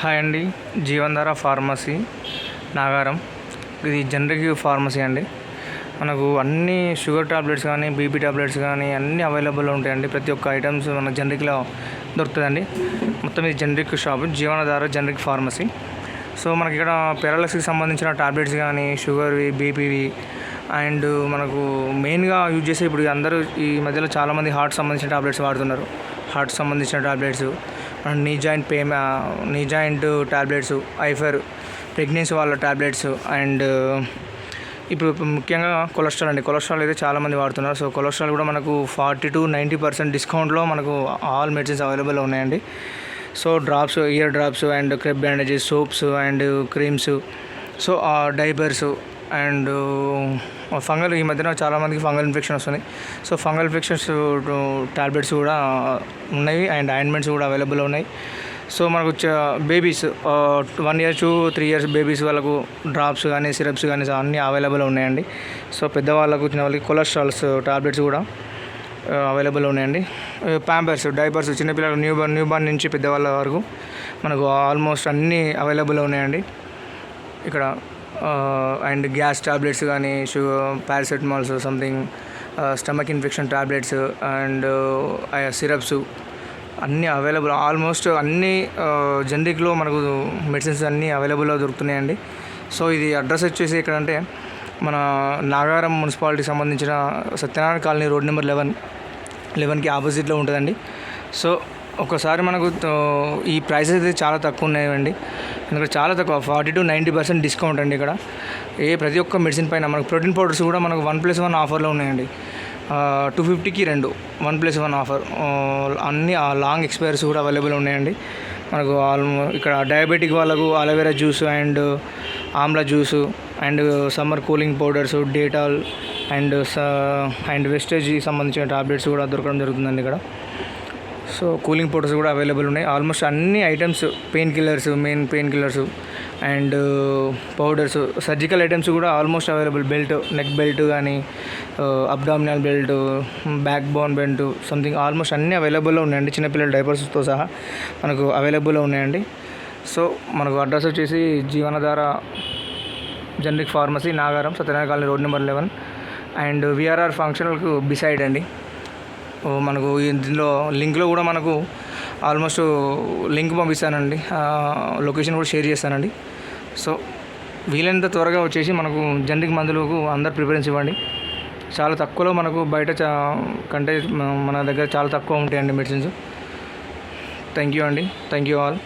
Hi అండి. జీవన్ధార pharmacy Nagaram. ఇది generic pharmacy అండి. మనకు అన్ని షుగర్ టాబ్లెట్స్ కానీ బీపీ టాబ్లెట్స్ కానీ అన్నీ అవైలబుల్ ఉంటాయండి. ప్రతి ఒక్క ఐటమ్స్ మన జనరిక్లో దొరుకుతుందండి. మొత్తం ఇది generic shop, Jeevandhara generic pharmacy. So మనకి ఇక్కడ పెరాలసిస్కి సంబంధించిన టాబ్లెట్స్ కానీ షుగర్వి, బీపీవి అండ్ మనకు మెయిన్గా యూజ్ చేసే ఇప్పుడు అందరూ ఈ మధ్యలో చాలామంది హార్ట్ సంబంధించిన టాబ్లెట్స్ వాడుతున్నారు. హార్ట్ సంబంధించిన tablets, knee joint tablets, ఐఫర్ pregnancy వాళ్ళ టాబ్లెట్స్ అండ్ ఇప్పుడు ముఖ్యంగా కొలెస్ట్రాల్ అండి. కొలెస్ట్రాల్ అయితే చాలామంది వాడుతున్నారు. సో కొలెస్ట్రాల్ కూడా మనకు 40 to 90% డిస్కౌంట్లో మనకు ఆల్ మెడిసిన్స్ అవైలబుల్ ఉన్నాయండి. So drops, ear drops and crepe bandages, soaps and creams, so diapers and fungal. ఈ మధ్యన చాలామందికి ఫంగల్ ఇన్ఫెక్షన్ వస్తుంది. సో ఫంగల్ ఇన్ఫెక్షన్స్ టాబ్లెట్స్ కూడా ఉన్నాయి అండ్ ఆయింట్మెంట్స్ కూడా అవైలబుల్ ఉన్నాయి. సో మనకు babies 1 year to 3 years babies వాళ్ళకు డ్రాప్స్ కానీ సిరప్స్ కానీ అన్నీ అవైలబుల్ ఉన్నాయండి. సో పెద్దవాళ్ళకు చిన్న వాళ్ళకి కొలెస్ట్రాల్స్ టాబ్లెట్స్ కూడా అవైలబుల్ ఉన్నాయండి. ప్యాంపర్స్, డైపర్స్, చిన్నపిల్లలు న్యూబార్న్ నుంచి పెద్దవాళ్ళ వరకు మనకు ఆల్మోస్ట్ అన్నీ అవైలబుల్ ఉన్నాయండి ఇక్కడ. అండ్ గ్యాస్ టాబ్లెట్స్ కానీ paracetamols, something stomach infection tablets and syrups అన్నీ అవైలబుల్. ఆల్మోస్ట్ అన్నీ జనరిక్లో మనకు మెడిసిన్స్ అన్నీ అవైలబుల్లో దొరుకుతున్నాయండి. సో ఇది అడ్రస్ వచ్చేసి ఎక్కడంటే మన నాగారం మున్సిపాలిటీకి సంబంధించిన సత్యనారాయణ కాలనీ, రోడ్ నెంబర్ 11కి ఆపోజిట్లో ఉంటుందండి. సో ఒకసారి మనకు ఈ ప్రైసెస్ అయితే చాలా తక్కువ ఉన్నాయండి. ఎందుకంటే చాలా తక్కువ, 40 to 90% డిస్కౌంట్ అండి ఇక్కడ. ప్రతి ఒక్క మెడిసిన్ పైన మనకు ప్రోటీన్ పౌడర్స్ కూడా మనకు 1+1 ఆఫర్లో ఉన్నాయండి. 250కి 2 1+1 ఆఫర్. అన్ని లాంగ్ ఎక్స్పైర్స్ కూడా అవైలబుల్ ఉన్నాయండి మనకు. ఇక్కడ డయాబెటిక్ వాళ్ళకు aloe vera juice and amla juice and summer cooling powders, Dettol and వెస్టేజ్కి సంబంధించిన టాబ్లెట్స్ కూడా దొరకడం జరుగుతుందండి ఇక్కడ. సో కూలింగ్ పౌడర్స్ కూడా అవైలబుల్ ఉన్నాయి. ఆల్మోస్ట్ అన్ని items, main pain killers and powders, surgical items కూడా ఆల్మోస్ట్ అవైలబుల్. నెక్ బెల్ట్ కానీ abdominal belt, backbone belt, something almost అన్నీ అవైలబుల్లో ఉన్నాయండి. చిన్నపిల్లల డైపర్స్తో సహా మనకు అవైలబుల్లో ఉన్నాయండి. సో మనకు అడ్రస్ వచ్చేసి Jeevandhara generic pharmacy Nagaram, Satyanarayana colony, road number 11 and VRR ఫంక్షన్కు బిసైడ్ అండి. మనకు దీనిలో లింక్లో కూడా మనకు ఆల్మోస్ట్ లింక్ పంపిస్తానండి, లొకేషన్ కూడా షేర్ చేస్తానండి. సో వీలైనంత త్వరగా వచ్చేసి మనకు జనరిక్ మందులకు అందరు ప్రిఫరెన్స్ ఇవ్వండి. చాలా తక్కువలో మనకు బయట కంటే మన దగ్గర చాలా తక్కువ ఉంటాయండి మెడిసిన్స్. థ్యాంక్ యూ అండి. Thank you all.